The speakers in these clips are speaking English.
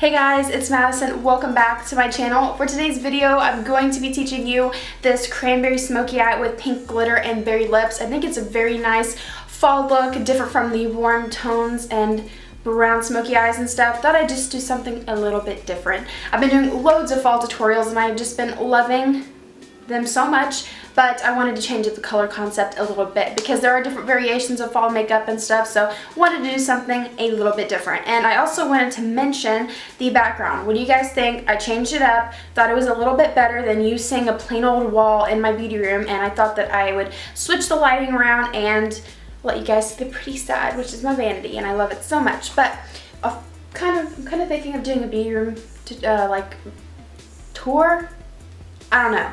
Hey guys, it's Madison. Welcome back to my channel. For today's video, I'm going to be teaching you this cranberry smoky eye with pink glitter and berry lips. I think it's a very nice fall look, different from the warm tones and brown smoky eyes and stuff. Thought I'd just do something a little bit different. I've been doing loads of fall tutorials and I've just been loving them so much, but I wanted to change the color concept a little bit because there are different variations of fall makeup and stuff, so wanted to do something a little bit different. And I also wanted to mention the background. What do you guys think? I changed it up, thought it was a little bit better than using a plain old wall in my beauty room, and I thought that I would switch the lighting around and let you guys see the pretty side, which is my vanity, and I love it so much. But I'm kind of thinking of doing a beauty room like tour. I don't know.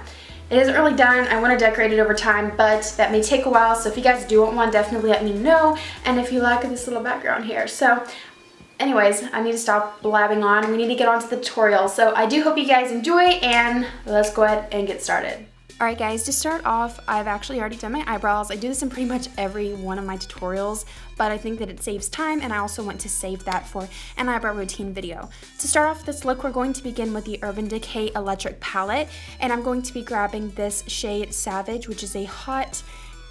It isn't really done. I want to decorate it over time, but that may take a while. So if you guys do want one, definitely let me know. And if you like this little background here. So anyways, I need to stop blabbing on. We need to get on to the tutorial. So I do hope you guys enjoy, and let's go ahead and get started. Alright guys, to start off, I've actually already done my eyebrows. I do this in pretty much every one of my tutorials, but I think that it saves time, and I also want to save that for an eyebrow routine video. To start off this look, we're going to begin with the Urban Decay Electric Palette, and I'm going to be grabbing this shade Savage, which is a hot,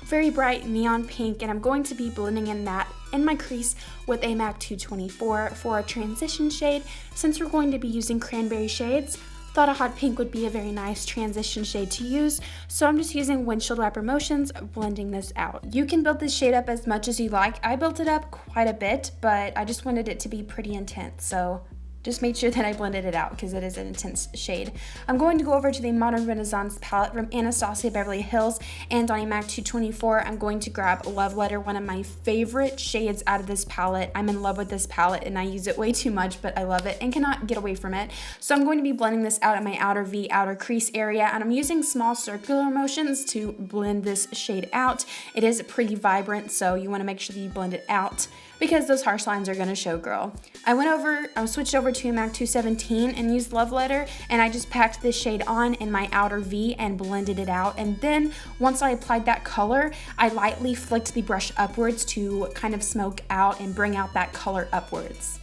very bright neon pink, and I'm going to be blending in that in my crease with a MAC 224 for a transition shade. Since we're going to be using cranberry shades, thought a hot pink would be a very nice transition shade to use, so I'm just using windshield wiper motions, blending this out. You can build this shade up as much as you like. I built it up quite a bit, but I just wanted it to be pretty intense, so just made sure that I blended it out because it is an intense shade. I'm going to go over to the Modern Renaissance palette from Anastasia Beverly Hills, and on a MAC 224, I'm going to grab Love Letter, one of my favorite shades out of this palette. I'm in love with this palette and I use it way too much, but I love it and cannot get away from it. So I'm going to be blending this out in my outer V, outer crease area, and I'm using small circular motions to blend this shade out. It is pretty vibrant, so you want to make sure that you blend it out because those harsh lines are going to show, girl. I switched over to MAC 217 and used Love Letter, and I just packed this shade on in my outer V and blended it out. And then once I applied that color, I lightly flicked the brush upwards to kind of smoke out and bring out that color upwards.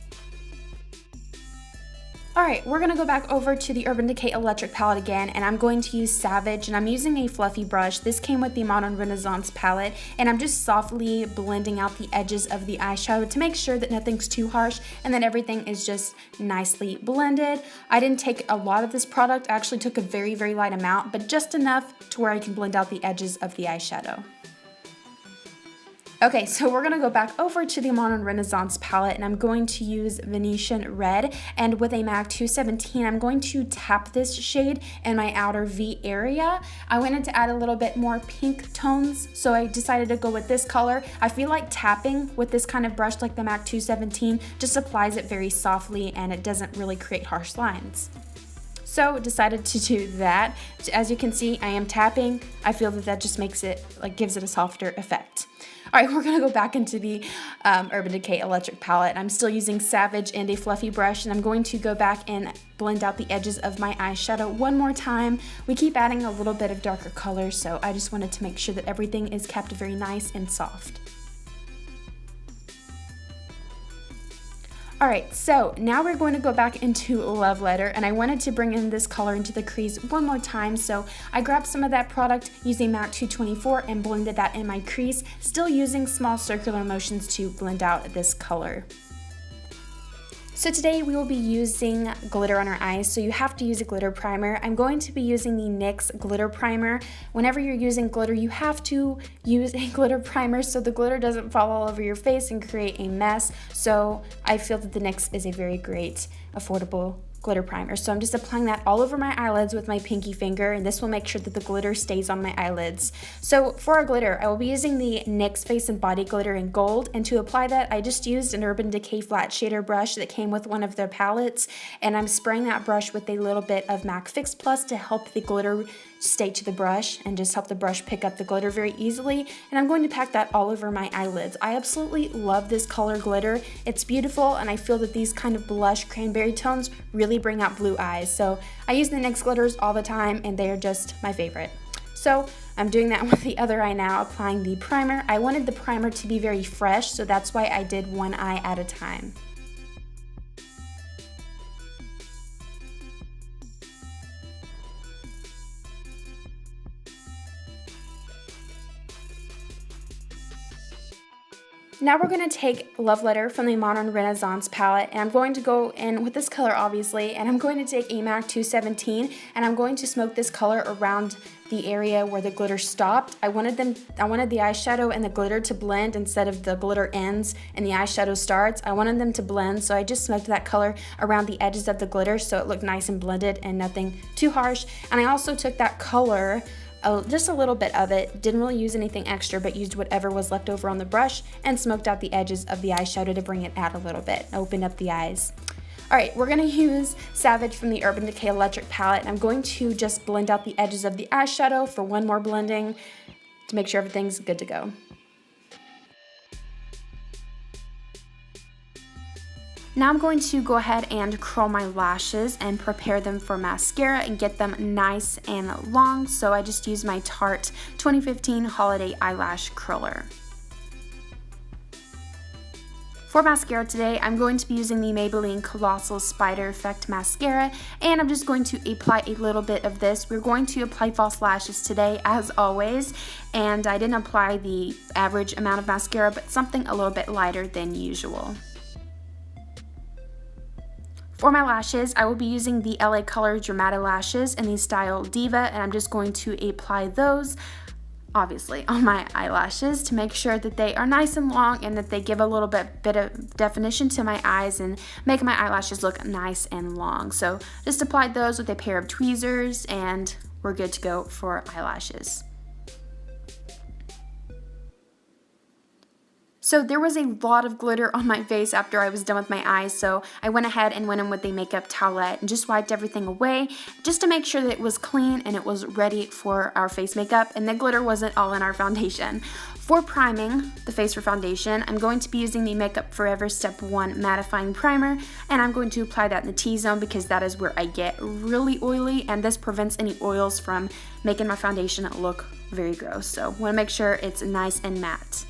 Alright, we're going to go back over to the Urban Decay Electric palette again, and I'm going to use Savage, and I'm using a fluffy brush. This came with the Modern Renaissance palette, and I'm just softly blending out the edges of the eyeshadow to make sure that nothing's too harsh and that everything is just nicely blended. I didn't take a lot of this product. I actually took a very, very light amount, but just enough to where I can blend out the edges of the eyeshadow. Okay, so we're going to go back over to the Modern Renaissance palette, and I'm going to use Venetian Red, and with a MAC 217, I'm going to tap this shade in my outer V area. I wanted to add a little bit more pink tones, so I decided to go with this color. I feel like tapping with this kind of brush like the MAC 217 just applies it very softly, and it doesn't really create harsh lines. So decided to do that. As you can see, I am tapping. I feel that that just makes it, gives it a softer effect. Alright, we're going to go back into the Urban Decay Electric palette. I'm still using Savage and a fluffy brush, and I'm going to go back and blend out the edges of my eyeshadow one more time. We keep adding a little bit of darker color, so I just wanted to make sure that everything is kept very nice and soft. Alright, so now we're going to go back into Love Letter, and I wanted to bring in this color into the crease one more time, so I grabbed some of that product using MAC 224 and blended that in my crease, still using small circular motions to blend out this color. So today we will be using glitter on our eyes, so you have to use a glitter primer. I'm going to be using the NYX glitter primer. Whenever you're using glitter, you have to use a glitter primer so the glitter doesn't fall all over your face and create a mess. So I feel that the NYX is a very great, affordable glitter primer. So I'm just applying that all over my eyelids with my pinky finger, and this will make sure that the glitter stays on my eyelids. So for our glitter, I will be using the NYX Face and Body Glitter in Gold, and to apply that, I just used an Urban Decay flat shader brush that came with one of their palettes, and I'm spraying that brush with a little bit of MAC Fix Plus to help the glitter stay to the brush and just help the brush pick up the glitter very easily, and I'm going to pack that all over my eyelids. I absolutely love this color glitter. It's beautiful, and I feel that these kind of blush cranberry tones really bring out blue eyes. So I use the NYX glitters all the time, and they are just my favorite. So I'm doing that with the other eye now, applying the primer. I wanted the primer to be very fresh, so that's why I did one eye at a time. Now we're going to take Love Letter from the Modern Renaissance palette, and I'm going to go in with this color obviously, and I'm going to take a MAC 217 and I'm going to smoke this color around the area where the glitter stopped. I wanted the eyeshadow and the glitter to blend instead of the glitter ends and the eyeshadow starts. I wanted them to blend, so I just smoked that color around the edges of the glitter so it looked nice and blended and nothing too harsh. And I also took that color, just a little bit of it, didn't really use anything extra, but used whatever was left over on the brush and smoked out the edges of the eyeshadow to bring it out a little bit, open up the eyes. Alright, we're going to use Savage from the Urban Decay Electric palette, and I'm going to just blend out the edges of the eyeshadow for one more blending to make sure everything's good to go. Now I'm going to go ahead and curl my lashes and prepare them for mascara and get them nice and long, so I just use my Tarte 2015 Holiday Eyelash Curler. For mascara today, I'm going to be using the Maybelline Colossal Spider Effect Mascara, and I'm just going to apply a little bit of this. We're going to apply false lashes today, as always, and I didn't apply the average amount of mascara, but something a little bit lighter than usual. For my lashes, I will be using the LA Color Dramatic Lashes in the style Diva, and I'm just going to apply those, obviously, on my eyelashes to make sure that they are nice and long and that they give a little bit of definition to my eyes and make my eyelashes look nice and long. So just applied those with a pair of tweezers and we're good to go for eyelashes. So there was a lot of glitter on my face after I was done with my eyes, so I went ahead and went in with a makeup towelette and just wiped everything away just to make sure that it was clean and it was ready for our face makeup and the glitter wasn't all in our foundation. For priming the face for foundation, I'm going to be using the Makeup Forever Step 1 Mattifying Primer, and I'm going to apply that in the T-zone because that is where I get really oily, and this prevents any oils from making my foundation look very gross. So want to make sure it's nice and matte.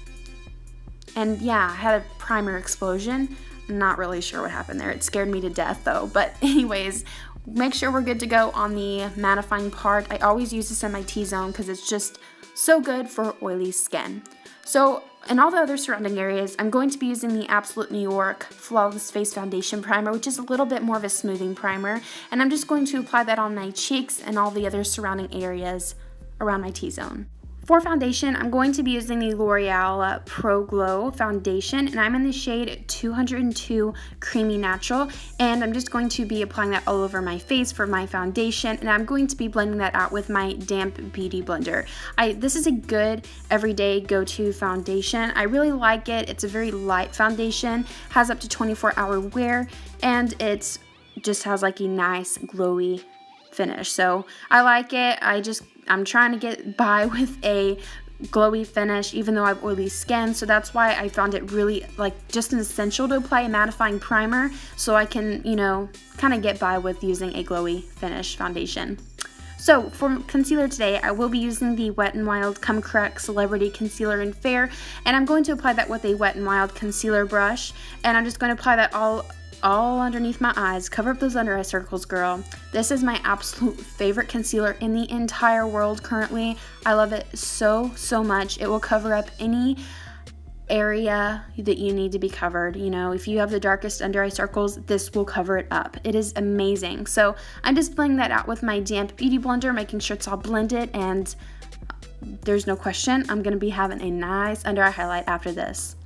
And yeah, I had a primer explosion. I'm not really sure what happened there. It scared me to death though. But anyways, make sure we're good to go on the mattifying part. I always use this in my T-zone because it's just so good for oily skin. So in all the other surrounding areas, I'm going to be using the Absolute New York Flawless Face Foundation Primer, which is a little bit more of a smoothing primer. And I'm just going to apply that on my cheeks and all the other surrounding areas around my T-zone. For foundation, I'm going to be using the L'Oreal Pro Glow Foundation, and I'm in the shade 202 Creamy Natural, and I'm just going to be applying that all over my face for my foundation, and I'm going to be blending that out with my damp beauty blender. This is a good everyday go-to foundation. I really like it. It's a very light foundation, has up to 24-hour wear, and it just has like a nice glowy finish. So I like it. I'm trying to get by with a glowy finish even though I have oily skin, so that's why I found it really just an essential to apply a mattifying primer so I can, kind of get by with using a glowy finish foundation. So for concealer today, I will be using the Wet n Wild Come Correct Celebrity Concealer in Fair, and I'm going to apply that with a Wet n Wild concealer brush, and I'm just going to apply that all underneath my eyes. Cover up those under eye circles, girl. This is my absolute favorite concealer in the entire world currently. I love it so much. It will cover up any area that you need to be covered. If you have the darkest under eye circles, this will cover it up. It is amazing. So I'm just blending that out with my damp beauty blender, making sure it's all blended, and there's no question I'm going to be having a nice under eye highlight after this.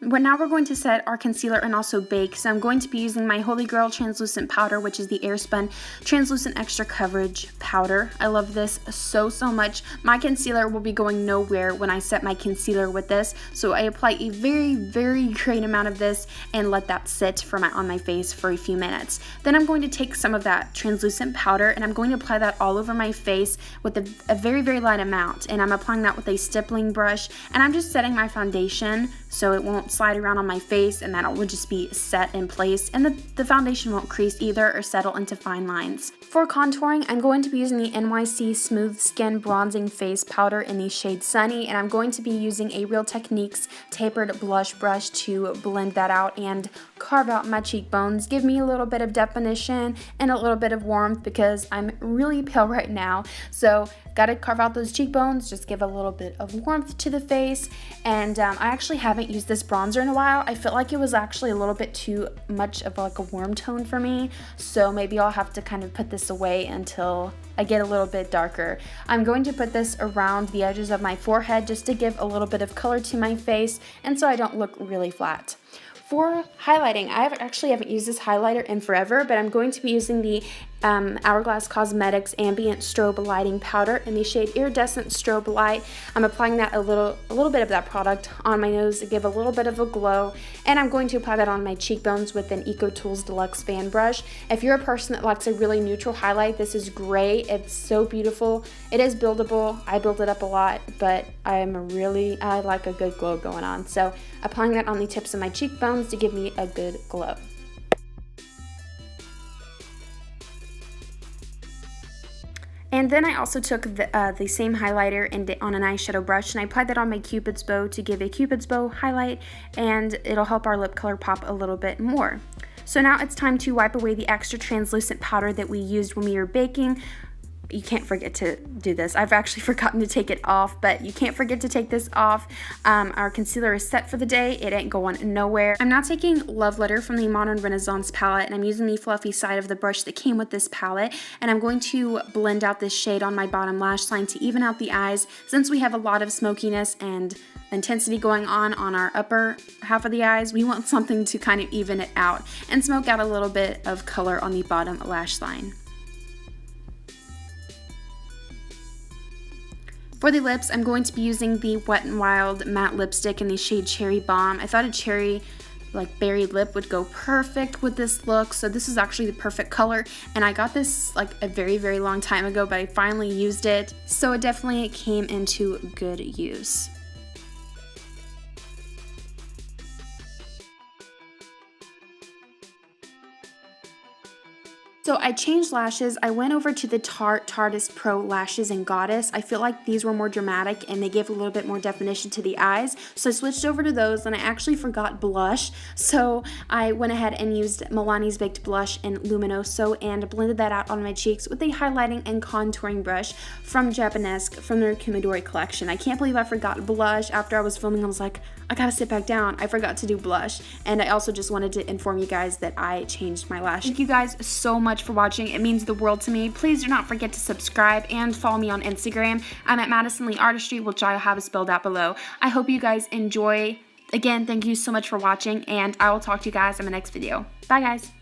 But now we're going to set our concealer and also bake. So I'm going to be using my Holy Grail Translucent Powder, which is the Airspun Translucent Extra Coverage Powder. I love this so much. My concealer will be going nowhere when I set my concealer with this. So I apply a very great amount of this and let that sit on my face for a few minutes. Then I'm going to take some of that translucent powder and I'm going to apply that all over my face with a very light amount. And I'm applying that with a stippling brush, and I'm just setting my foundation so it won't slide around on my face, and that it will just be set in place, and the foundation won't crease either or settle into fine lines. For contouring, I'm going to be using the NYC Smooth Skin Bronzing Face Powder in the shade Sunny, and I'm going to be using a Real Techniques tapered blush brush to blend that out and carve out my cheekbones, give me a little bit of definition and a little bit of warmth because I'm really pale right now. So gotta carve out those cheekbones, just give a little bit of warmth to the face. And I actually haven't used this bronzer in a while. I felt like it was actually a little bit too much of like a warm tone for me, so maybe I'll have to kind of put this away until I get a little bit darker. I'm going to put this around the edges of my forehead just to give a little bit of color to my face and so I don't look really flat. For highlighting, I actually haven't used this highlighter in forever, but I'm going to be using the Hourglass Cosmetics Ambient Strobe Lighting Powder in the shade Iridescent Strobe Light. I'm applying that a little bit of that product on my nose to give a little bit of a glow, and I'm going to apply that on my cheekbones with an EcoTools Deluxe Fan Brush. If you're a person that likes a really neutral highlight, this is great. It's so beautiful. It is buildable. I build it up a lot, but I like a good glow going on. So applying that on the tips of my cheekbones to give me a good glow. And then I also took the same highlighter on an eyeshadow brush, and I applied that on my Cupid's bow to give a Cupid's bow highlight, and it'll help our lip color pop a little bit more. So now it's time to wipe away the extra translucent powder that we used when we were baking. You can't forget to do this. I've actually forgotten to take it off, but you can't forget to take this off. Our concealer is set for the day. It ain't going nowhere. I'm now taking Love Letter from the Modern Renaissance palette, and I'm using the fluffy side of the brush that came with this palette, and I'm going to blend out this shade on my bottom lash line to even out the eyes. Since we have a lot of smokiness and intensity going on our upper half of the eyes, we want something to kind of even it out and smoke out a little bit of color on the bottom lash line. For the lips, I'm going to be using the Wet n Wild matte lipstick in the shade Cherry Bomb. I thought a cherry berry lip would go perfect with this look, so this is actually the perfect color, and I got this like a very, very long time ago, but I finally used it, so it definitely came into good use. So I changed lashes. I went over to the Tarte Artist Pro Lashes in Goddess. I feel like these were more dramatic and they gave a little bit more definition to the eyes. So I switched over to those, and I actually forgot blush. So I went ahead and used Milani's Baked Blush in Luminoso and blended that out on my cheeks with a highlighting and contouring brush from Japanesque from their Kumidori collection. I can't believe I forgot blush. After I was filming, I was like, I gotta sit back down. I forgot to do blush. And I also just wanted to inform you guys that I changed my lashes. Thank you guys so much for watching. It means the world to me. Please do not forget to subscribe and follow me on Instagram. I'm at Madison Lee Artistry, which I'll have spelled out below. I hope you guys enjoy. Again, thank you so much for watching, and I will talk to you guys in my next video. Bye, guys.